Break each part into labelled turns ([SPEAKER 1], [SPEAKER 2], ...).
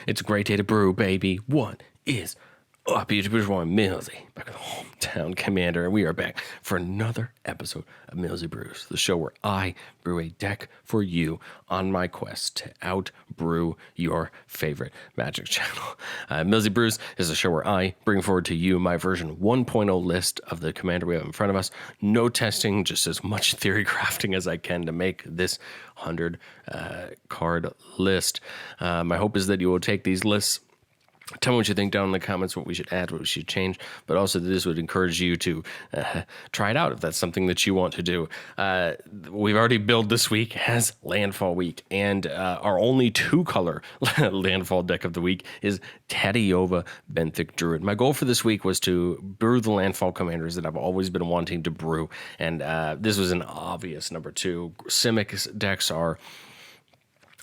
[SPEAKER 1] It's a great day to brew, baby. What is up, YouTubers? I'm Millzy, back with the hometown commander, and we are back for another episode of Millzy Brews, the show where I brew a deck for you on my quest to out-brew your favorite Magic channel. Millzy Brews is a show where I bring forward to you my version 1.0 list of the commander we have in front of us. No testing, just as much theory crafting as I can to make this 100 card list. My hope is that you will take these lists. Tell me what you think down in the comments, what we should add, what we should change, but also this would encourage you to try it out if that's something that you want to do. We've already built this week as Landfall week, and our only two-color Landfall deck of the week is Tatyova Benthic Druid. My goal for this week was to brew the Landfall commanders that I've always been wanting to brew, and this was an obvious number two. Simic decks are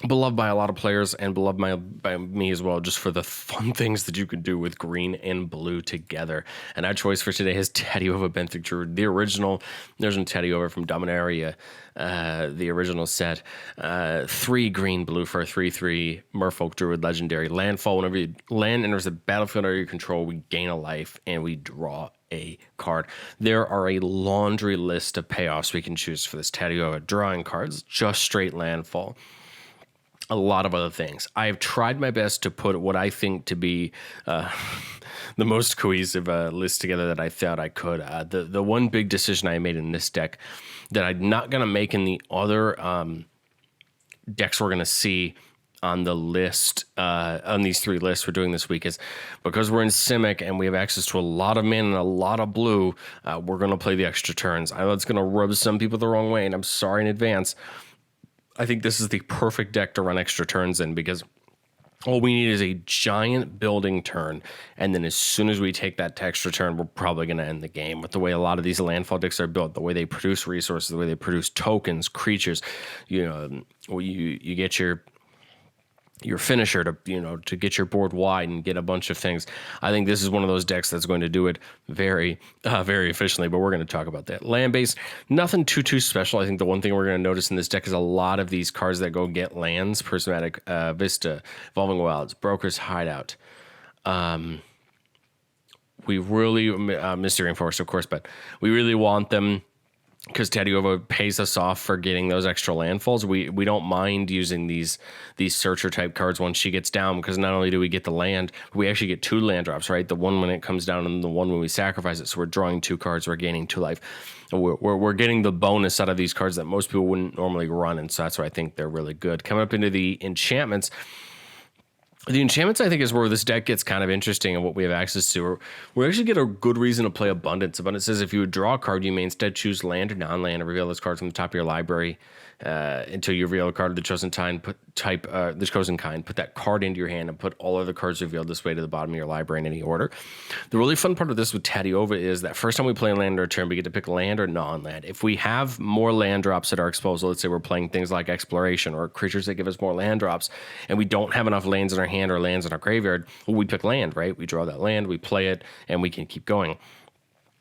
[SPEAKER 1] beloved by a lot of players and beloved by me as well, just for the fun things that you can do with green and blue together. And our choice for today is Tatyova Benthic Druid, the original. There's one Tatyova from Dominaria, the original set. 3 green blue for a 3/3 Merfolk Druid legendary. Landfall. Whenever your land enters the battlefield under your control, we gain a life and we draw a card. There are a laundry list of payoffs we can choose for this Tatyova. Drawing cards, just straight landfall. A lot of other things. I've tried my best to put what I think to be the most cohesive list together that I thought I could. The one big decision I made in this deck that I'm not going to make in the other decks we're going to see on the list, on these 3 lists we're doing this week, is because we're in Simic and we have access to a lot of mana and a lot of blue, we're going to play the extra turns. I know it's going to rub some people the wrong way, and I'm sorry in advance. I think this is the perfect deck to run extra turns in, because all we need is a giant building turn, and then as soon as we take that extra turn, we're probably going to end the game. With the way a lot of these Landfall decks are built, the way they produce resources, the way they produce tokens, creatures, you get your finisher to get your board wide and get a bunch of things. I think this is one of those decks that's going to do it very, very efficiently, but we're going to talk about that. Land base, nothing too special. I think the one thing we're going to notice in this deck is a lot of these cards that go get lands: Prismatic Vista, Evolving Wilds, Broker's Hideout. We really, Mystery Enforced, of course, but we really want them because Tatyova pays us off for getting those extra landfalls. We don't mind using these searcher type cards once she gets down, because not only do we get the land, we actually get 2 land drops, right? The one when it comes down and the one when we sacrifice it. So we're drawing 2 cards, we're gaining 2 life. We're getting the bonus out of these cards that most people wouldn't normally run, and so that's why I think they're really good. Coming up into the enchantments. The enchantments, I think, is where this deck gets kind of interesting and what we have access to. We actually get a good reason to play Abundance. Abundance says if you would draw a card, you may instead choose land or non-land and reveal those cards from the top of your library until you reveal a card of the chosen kind. Put that card into your hand and put all other cards revealed this way to the bottom of your library in any order. The really fun part of this with Tatyova is that first time we play a land or a turn, we get to pick land or non-land. If we have more land drops at our disposal, let's say we're playing things like Exploration or creatures that give us more land drops, and we don't have enough lands in our hand or lands in our graveyard, well, we pick land, right? We draw that land, we play it, and we can keep going.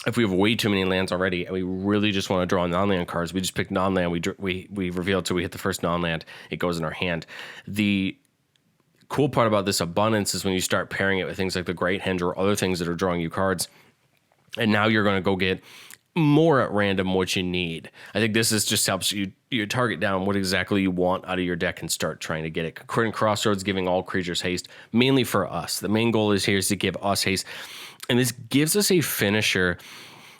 [SPEAKER 1] If we have way too many lands already and we really just want to draw non-land cards, we just pick non-land, we reveal it till we hit the first non-land, it goes in our hand. The cool part about this Abundance is when you start pairing it with things like the Great Henge or other things that are drawing you cards, and now you're going to go get more at random what you need. I think this just helps you target down what exactly you want out of your deck and start trying to get it. Concordant Crossroads giving all creatures haste, mainly for us. The main goal is to give us haste, and this gives us a finisher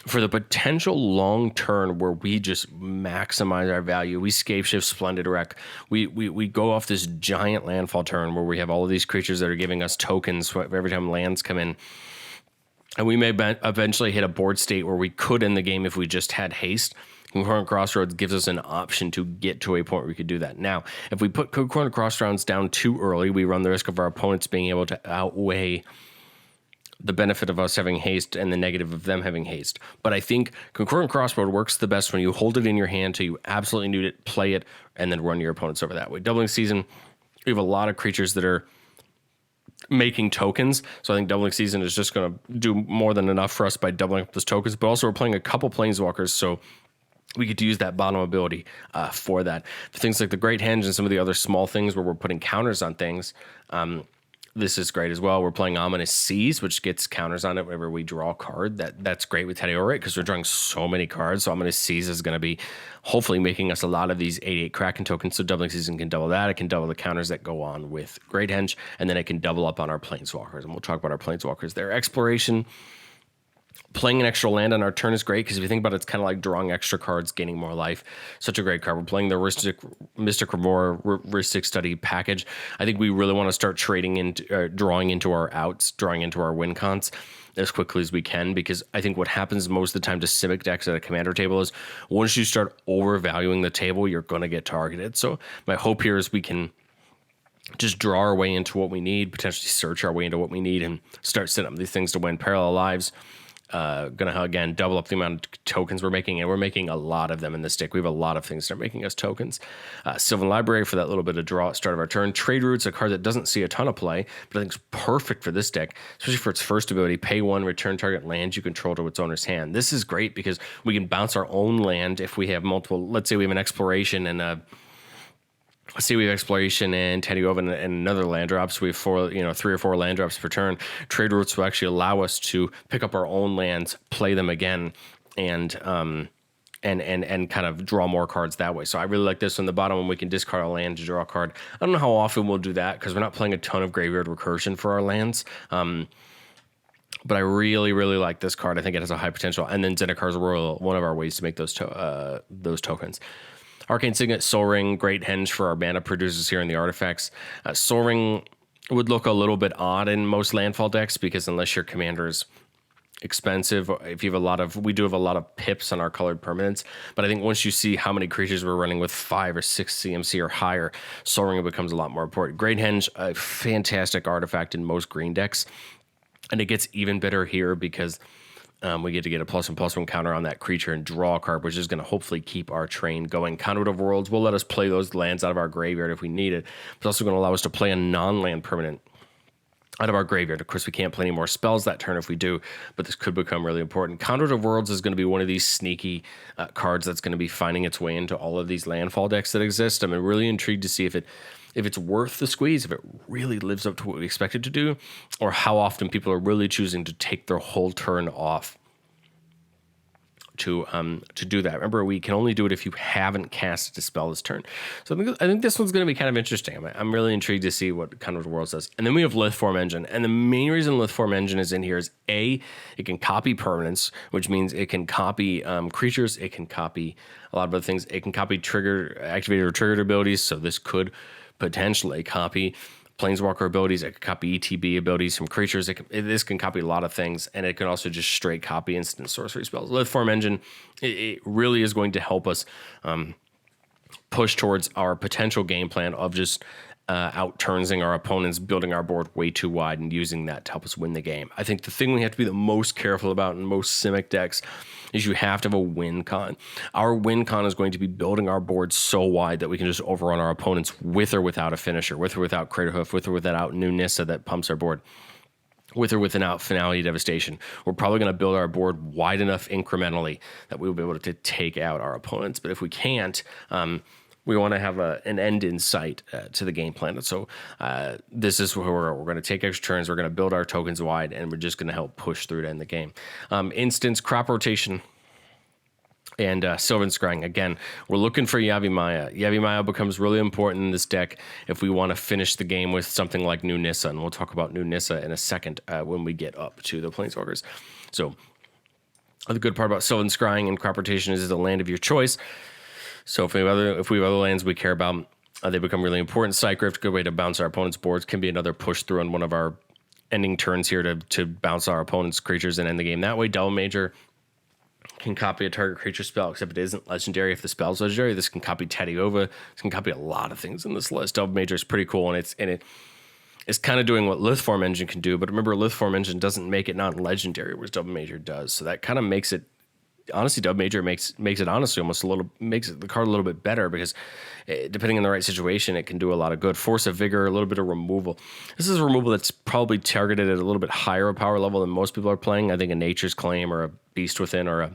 [SPEAKER 1] for the potential long turn where we just maximize our value. We scape shift Splendid Wreck. We go off this giant landfall turn where we have all of these creatures that are giving us tokens every time lands come in. And we may eventually hit a board state where we could end the game if we just had haste. Concordant Crossroads gives us an option to get to a point where we could do that. Now, if we put Concordant Crossroads down too early, we run the risk of our opponents being able to outweigh the benefit of us having haste and the negative of them having haste. But I think Concordant Crossroad works the best when you hold it in your hand till you absolutely need it, play it, and then run your opponents over that way. Doubling Season, we have a lot of creatures that are making tokens, so I think Doubling Season is just going to do more than enough for us by doubling up those tokens, but also we're playing a couple Planeswalkers, so we get to use that bottom ability for that. For things like the Great Henge and some of the other small things where we're putting counters on things, this is great as well. We're playing Ominous Seas, which gets counters on it whenever we draw a card. That's great with Tatyova, right? Because we're drawing so many cards. So Ominous Seas is going to be hopefully making us a lot of these 88 Kraken tokens. So Doubling Season can double that. It can double the counters that go on with Great Henge, and then it can double up on our Planeswalkers. And we'll talk about our Planeswalkers there. Exploration. Playing an extra land on our turn is great because if you think about it, it's kind of like drawing extra cards, gaining more life. Such a great card. We're playing the Mystic Remora Ristic Study package. I think we really want to start trading into, drawing into our outs, drawing into our win cons as quickly as we can, because I think what happens most of the time to Simic decks at a commander table is once you start overvaluing the table, you're going to get targeted. So my hope here is we can just draw our way into what we need, potentially search our way into what we need, and start setting up these things to win. Parallel Lives. Gonna again double up the amount of tokens we're making, and we're making a lot of them in this deck. We have a lot of things that are making us tokens. Sylvan Library for that little bit of draw at start of our turn. Trade Routes, a card that doesn't see a ton of play, but I think it's perfect for this deck, especially for its first ability. Pay 1, return target land you control to its owner's hand. This is great because we can bounce our own land if we have multiple. Let's say we have an exploration and let's see, we have exploration and Tatyova and another land drops. We have 3 or 4 land drops per turn. Trade Routes will actually allow us to pick up our own lands, play them again, and kind of draw more cards that way. So I really like this on the bottom when we can discard a land to draw a card. I don't know how often we'll do that because we're not playing a ton of graveyard recursion for our lands. But I really, really like this card. I think it has a high potential. And then Zendikar Royal, one of our ways to make those tokens. Arcane Signet, Soul Ring, Great Henge for our mana producers here in the artifacts. Soul Ring would look a little bit odd in most landfall decks because unless your commander is expensive, if you have we do have a lot of pips on our colored permanents, but I think once you see how many creatures we're running with 5 or 6 CMC or higher, Soul Ring becomes a lot more important. Great Henge, a fantastic artifact in most green decks, and it gets even better here because we get to get a +1/+1 counter on that creature and draw a card, which is going to hopefully keep our train going. Conduit of Worlds will let us play those lands out of our graveyard if we need it. It's also going to allow us to play a non-land permanent out of our graveyard. Of course, we can't play any more spells that turn if we do, but this could become really important. Conduit of Worlds is going to be one of these sneaky cards that's going to be finding its way into all of these landfall decks that exist. I'm really intrigued to see if it's worth the squeeze, if it really lives up to what we expect it to do, or how often people are really choosing to take their whole turn off to do that. Remember, we can only do it if you haven't cast a spell this turn. So I think this one's going to be kind of interesting. I'm really intrigued to see what Conduit of Worlds does. And then we have Lithform Engine. And the main reason Lithform Engine is in here is A, it can copy permanents, which means it can copy creatures. It can copy a lot of other things. It can copy activated or triggered abilities. So this could potentially copy Planeswalker abilities. It can copy ETB abilities from creatures. This can copy a lot of things, and it can also just straight copy instant sorcery spells. Lithform Engine, it really is going to help us push towards our potential game plan of just out-turnsing our opponents, building our board way too wide, and using that to help us win the game. I think the thing we have to be the most careful about in most Simic decks is you have to have a win con. Our win con is going to be building our board so wide that we can just overrun our opponents with or without a finisher, with or without Craterhoof, with or without New Nissa that pumps our board, with or without Finality Devastation. We're probably going to build our board wide enough incrementally that we will be able to take out our opponents. But if we can't, we want to have an end in sight to the game plan. So this is where we're going to take extra turns. We're going to build our tokens wide, and we're just going to help push through to end the game. Instance, Crop Rotation, and Sylvan Scrying. Again, we're looking for Yavimaya. Yavimaya becomes really important in this deck if we want to finish the game with something like New Nissa, and we'll talk about New Nissa in a second when we get up to the Planeswalkers. So the good part about Sylvan Scrying and Crop Rotation is the land of your choice. So if we have other lands we care about, they become really important. Cycrypt, good way to bounce our opponent's boards, can be another push through on one of our ending turns here to bounce our opponent's creatures and end the game that way. Double Major can copy a target creature spell, except it isn't legendary. If the spell's legendary, this can copy Tatyova. This can copy a lot of things in this list. Double Major is pretty cool, and it's kind of doing what Lithform Engine can do. But remember, Lithform Engine doesn't make it non-legendary, whereas Double Major does. So that kind of makes it. Honestly, Double Major makes it honestly almost makes the card a little bit better because depending on the right situation, it can do a lot of good. Force of Vigor, a little bit of removal. This is a removal that's probably targeted at a little bit higher power level than most people are playing. I think a Nature's Claim or a Beast Within or a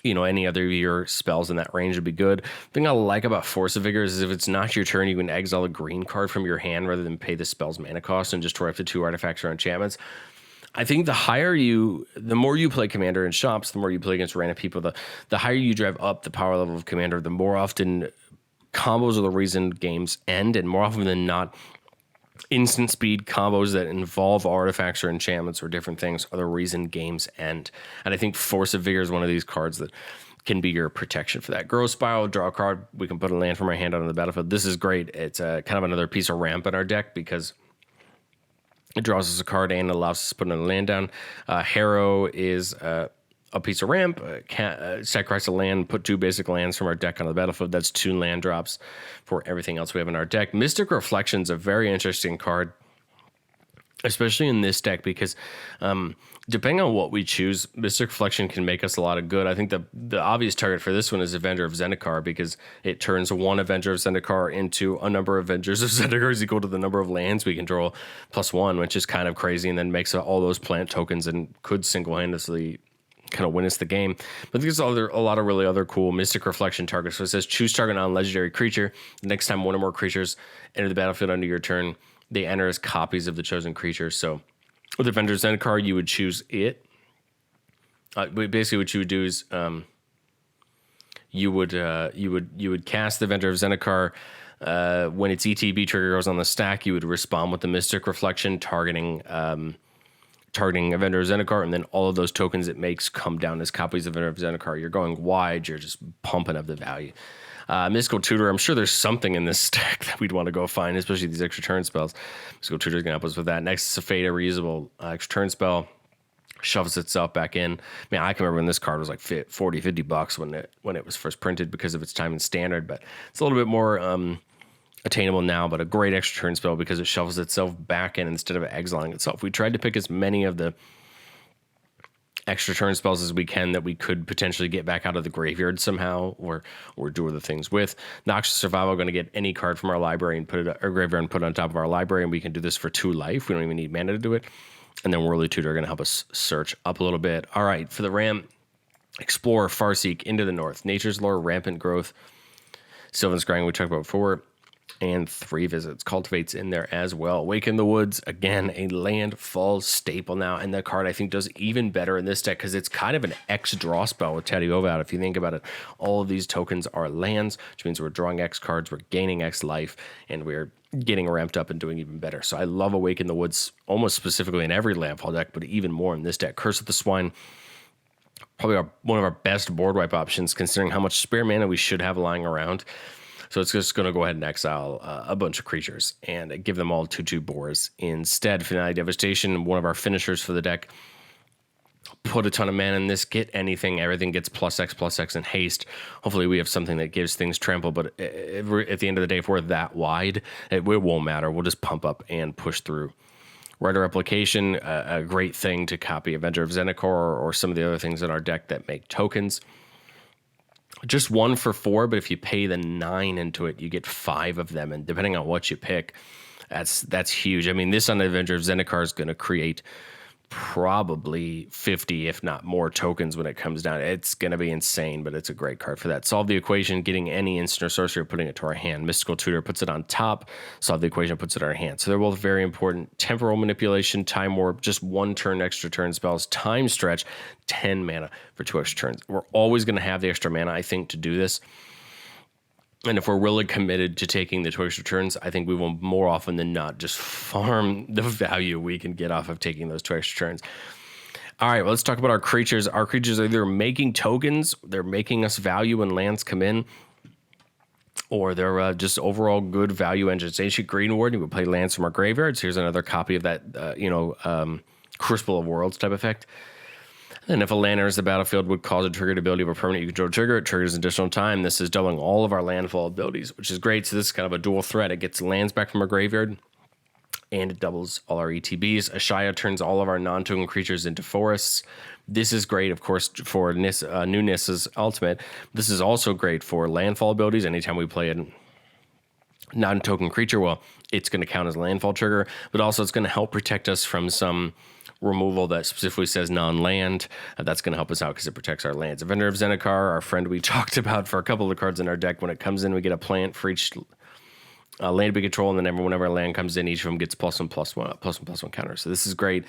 [SPEAKER 1] any other of your spells in that range would be good. The thing I like about Force of Vigor is if it's not your turn, you can exile a green card from your hand rather than pay the spell's mana cost and just destroy up to 2 artifacts or enchantments. I think the more you play Commander in shops, the more you play against random people, the higher you drive up the power level of Commander, the more often combos are the reason games end, and more often than not, instant speed combos that involve artifacts or enchantments or different things are the reason games end. And I think Force of Vigor is one of these cards that can be your protection for that. Growth Spiral, draw a card. We can put a land from our hand out on the battlefield. This is great. It's kind of another piece of ramp in our deck because it draws us a card and allows us to put another land down. Harrow is a piece of ramp. Sacrifice a land, put 2 basic lands from our deck on the battlefield. That's 2 land drops for everything else we have in our deck. Mystic Reflection is a very interesting card, especially in this deck, because depending on what we choose, Mystic Reflection can make us a lot of good. I think the obvious target for this one is Avenger of Zendikar, because it turns 1 Avenger of Zendikar into a number of Avengers of Zendikar is equal to the number of lands we control +1, which is kind of crazy, and then makes all those plant tokens and could single-handedly kind of win us the game. But there's a lot of really other cool Mystic Reflection targets. So it says choose target non-legendary creature. The next time 1 or more creatures enter the battlefield under your turn, they enter as copies of the chosen creature. So with Avenger of Zendikar, you would choose it. Basically, what you would do is you would cast the Avenger of Zendikar. When its ETB trigger goes on the stack, you would respond with the Mystic Reflection, targeting Avenger of Zendikar, and then all of those tokens it makes come down as copies of Avenger of Zendikar. You're going wide. You're just pumping up the value. Mystical Tutor, I'm sure there's something in this stack that we'd want to go find, especially these extra turn spells. Mystical Tutor is going to help us with that. Next is Fade, a reusable extra turn spell. Shovels itself back in. Man, I can remember when this card was like $40-$50 when it was first printed because of its time in Standard, but it's a little bit more attainable now, but a great extra turn spell because it shovels itself back in instead of exiling itself. We tried to pick as many of the extra turn spells as we can that we could potentially get back out of the graveyard somehow or do other things with. Noxious Survival, going to get any card from our library and put it our graveyard and put it on top of our library, and we can do this for 2 life. We don't even need mana to do it. And then Whirly Tutor are going to help us search up a little bit. All right, for the Ram, Explorer, Farseek, Into the North, Nature's Lore, Rampant Growth, Sylvan Scrying we talked about before, and 3 visits. Cultivate's in there as well. Awaken the Woods, again, a Landfall staple now, and that card I think does even better in this deck because it's kind of an X draw spell with Tatyova out. If you think about it, all of these tokens are lands, which means we're drawing X cards, we're gaining X life, and we're getting ramped up and doing even better. So I love Awaken the Woods almost specifically in every Landfall deck, but even more in this deck. Curse of the Swine, probably one of our best board wipe options considering how much spare mana we should have lying around. So it's just going to go ahead and exile a bunch of creatures and give them all 2/2 boars. Instead, Finale Devastation, one of our finishers for the deck. Put a ton of mana in this, get anything, everything gets +X and haste. Hopefully we have something that gives things trample, but at the end of the day, if we're that wide, it won't matter. We'll just pump up and push through. Writer Replication, a great thing to copy Avenger of Zendikar or some of the other things in our deck that make tokens. Just 1 for 4, but if you pay the 9 into it, you get 5 of them. And depending on what you pick, that's huge. I mean, this on Avenger of Zendikar is going to create probably 50, if not more, tokens when it comes down. It's going to be insane, but it's a great card for that. Solve the Equation, getting any instant or sorcery, putting it to our hand. Mystical Tutor puts it on top. Solve the Equation puts it in our hand. So they're both very important. Temporal Manipulation, Time Warp, just 1 turn extra turn spells. Time Stretch, 10 mana for 2 extra turns. We're always going to have the extra mana, I think, to do this. And if we're really committed to taking the 2 extra turns, I think we will more often than not just farm the value we can get off of taking those 2 extra turns. All right, well, let's talk about our creatures. Our creatures are either making tokens, they're making us value when lands come in, or they're just overall good value engines. Ancient Green Ward, you would play lands from our graveyards. Here's another copy of that, Crucible of Worlds type effect. And if a land enters the battlefield, would cause a triggered ability of a permanent you control trigger. It triggers additional time. This is doubling all of our landfall abilities, which is great. So this is kind of a dual threat. It gets lands back from our graveyard, and it doubles all our ETBs. Ashaya turns all of our non-token creatures into forests. This is great, of course, for New Nissa's ultimate. This is also great for landfall abilities. Anytime we play a non-token creature, well, it's going to count as a landfall trigger, but also it's going to help protect us from some removal that specifically says non-land. That's going to help us out because it protects our lands. Avenger of Zendikar, our friend we talked about for a couple of the cards in our deck. When it comes in, we get a plant for each land we control, and then whenever a land comes in, each of them gets +1/+1 counter. So this is great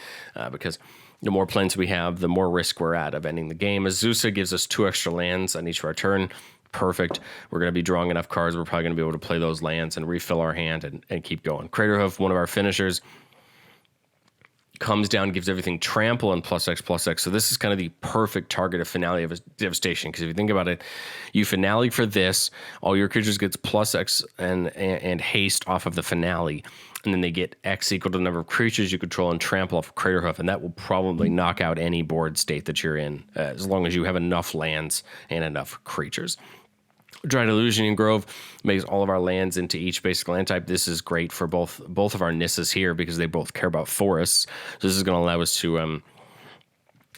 [SPEAKER 1] because the more plants we have, the more risk we're at of ending the game. Azusa gives us 2 extra lands on each of our turn. Perfect. We're going to be drawing enough cards. We're probably going to be able to play those lands and refill our hand and keep going. Craterhoof, one of our finishers, comes down, gives everything trample and +X/+X. So this is kind of the perfect target of Finale of Devastation. Because if you think about it, you Finale for this, all your creatures gets +X and haste off of the Finale. And then they get X equal to the number of creatures you control and trample off of Craterhoof. And that will probably knock out any board state that you're in, as long as you have enough lands and enough creatures. Dried Illusion Grove makes all of our lands into each basic land type. This is great for both of our Nissas here because they both care about forests. So this is going to allow us to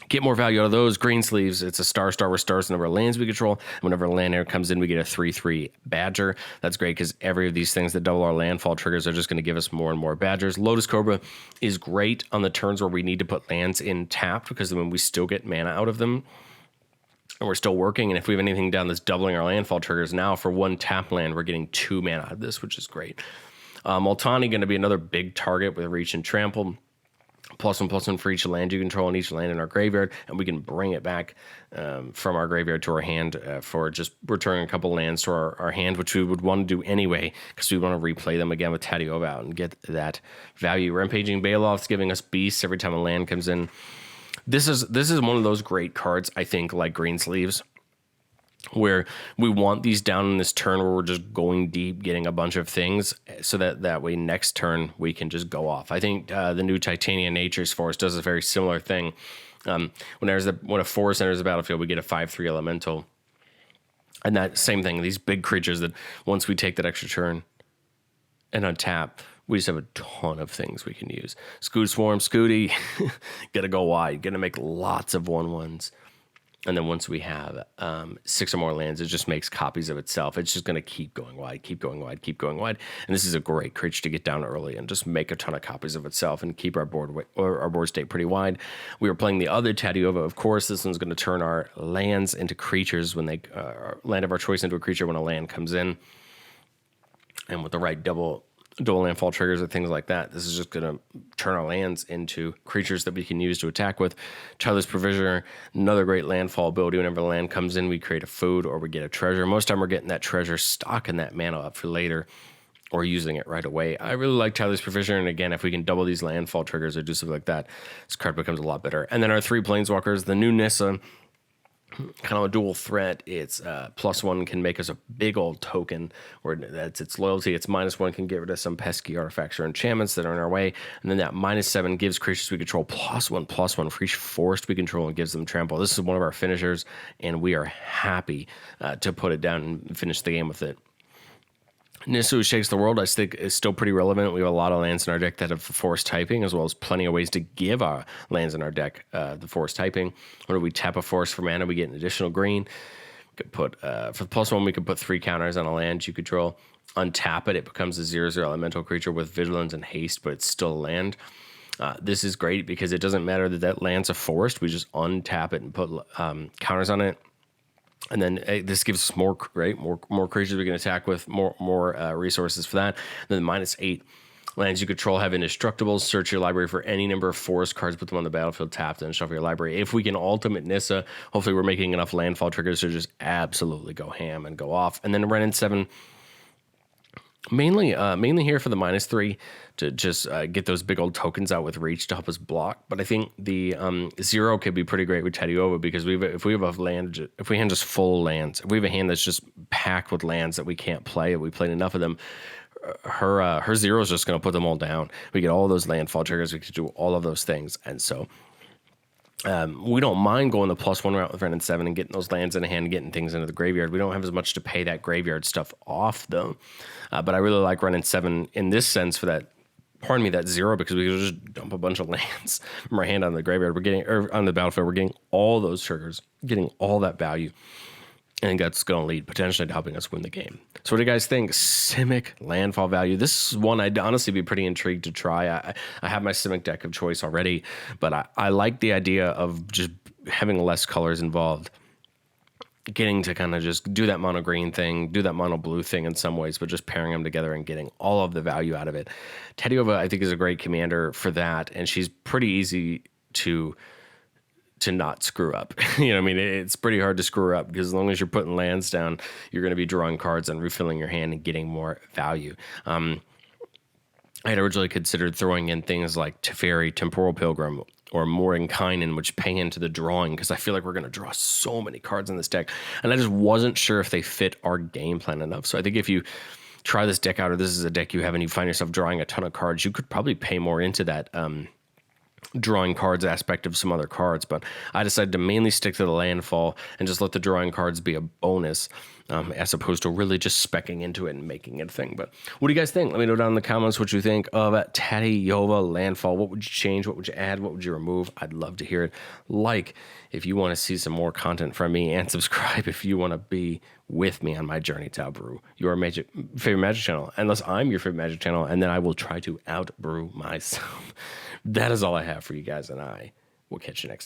[SPEAKER 1] get more value out of those. Greensleeves, it's a star restores the number of lands we control. And whenever a land air comes in, we get a 3/3 Badger. That's great because every of these things that double our landfall triggers are just going to give us more and more Badgers. Lotus Cobra is great on the turns where we need to put lands in tapped because then we still get mana out of them. And we're still working, and if we have anything down that's doubling our landfall triggers, now for 1 tap land, we're getting 2 mana out of this, which is great. Multani going to be another big target with Reach and Trample. +1/+1 for each land you control and each land in our graveyard, and we can bring it back from our graveyard to our hand for just returning a couple lands to our hand, which we would want to do anyway because we want to replay them again with Tatyova out and get that value. Rampaging Baloth's giving us beasts every time a land comes in. This is one of those great cards, I think, like Greensleeves, where we want these down in this turn where we're just going deep, getting a bunch of things, so that way next turn we can just go off. I think the new Titania Nature's Forest does a very similar thing. When a forest enters the battlefield, we get a 5/3 elemental. And that same thing, these big creatures that once we take that extra turn and untap, we just have a ton of things we can use. Scoot Swarm, Scooty, gotta go wide, gonna make lots of 1/1s. And then once we have 6 or more lands, it just makes copies of itself. It's just gonna keep going wide, keep going wide, keep going wide. And this is a great creature to get down early and just make a ton of copies of itself and keep our board state pretty wide. We were playing the other Tatyova, of course. This one's gonna turn our lands into creatures when they land of our choice into a creature when a land comes in. And with the right double landfall triggers or things like that, this is just going to turn our lands into creatures that we can use to attack with. Childless Provisioner, another great landfall ability. Whenever the land comes in, we create a food or we get a treasure. Most time we're getting that treasure, stocking that mana up for later, or using it right away. I really like Childless Provisioner, and again, if we can double these landfall triggers or do something like that, this card becomes a lot better. And then our 3 Planeswalkers, the new Nissa, kind of a dual threat. It's +1 can make us a big old token where that's its loyalty. It's -1 can get rid of some pesky artifacts or enchantments that are in our way. And then that -7 gives creatures we control +1/+1 for each forest we control and gives them trample. This is one of our finishers, and we are happy to put it down and finish the game with it. Nissa Who Shakes the World, I think, is still pretty relevant. We have a lot of lands in our deck that have forest typing, as well as plenty of ways to give our lands in our deck the forest typing. When we tap a forest for mana, we get an additional green. We could put for +1, we could put 3 counters on a land you control. Untap it, it becomes a 0/0 elemental creature with vigilance and haste, but it's still a land. This is great because it doesn't matter that land's a forest. We just untap it and put counters on it. And then this gives us more creatures we can attack with, more resources for that. And then -8 lands you control have indestructibles. Search your library for any number of forest cards, put them on the battlefield tapped, and shuffle your library. If we can ultimate Nissa, hopefully we're making enough landfall triggers to just absolutely go ham and go off. And then Renin 7, mainly here for the -3 to just get those big old tokens out with reach to help us block. But I think the 0 could be pretty great with Tatyova because if we hand just full lands, if we have a hand that's just packed with lands that we can't play, we played enough of them, her 0 is just going to put them all down. We get all those landfall triggers. We can do all of those things, and so we don't mind going the +1 route with Renin 7 and getting those lands in hand and getting things into the graveyard. We don't have as much to pay that graveyard stuff off, though. But I really like Renin 7 in this sense for that. Pardon me, that 0, because we can just dump a bunch of lands from our hand on the graveyard. We're getting, or on the battlefield, we're getting all those triggers, getting all that value. I think that's going to lead potentially to helping us win the game. So what do you guys think? Simic landfall value. This is one I'd honestly be pretty intrigued to try. I have my Simic deck of choice already, but I like the idea of just having less colors involved. Getting to kind of just do that mono green thing, do that mono blue thing in some ways, but just pairing them together and getting all of the value out of it. Tatyova, I think, is a great commander for that, and she's pretty easy to not screw up. You know what I mean? It's pretty hard to screw up because as long as you're putting lands down, you're going to be drawing cards and refilling your hand and getting more value. I had originally considered throwing in things like Teferi, Temporal Pilgrim, or Mordenkainen, which pay into the drawing because I feel like we're going to draw so many cards in this deck. And I just wasn't sure if they fit our game plan enough. So I think if you try this deck out, or this is a deck you have and you find yourself drawing a ton of cards, you could probably pay more into that drawing cards aspect of some other cards, but I decided to mainly stick to the landfall and just let the drawing cards be a bonus, as opposed to really just specking into it and making it a thing. But what do you guys think? Let me know down in the comments what you think of Tatyova landfall. What would you change? What would you add? What would you remove? I'd love to hear it. Like if you want to see some more content from me, and subscribe if you want to be with me on my journey to outbrew your favorite Magic channel, unless I'm your favorite Magic channel, and then I will try to outbrew myself. That is all I have for you guys, and I will catch you next time.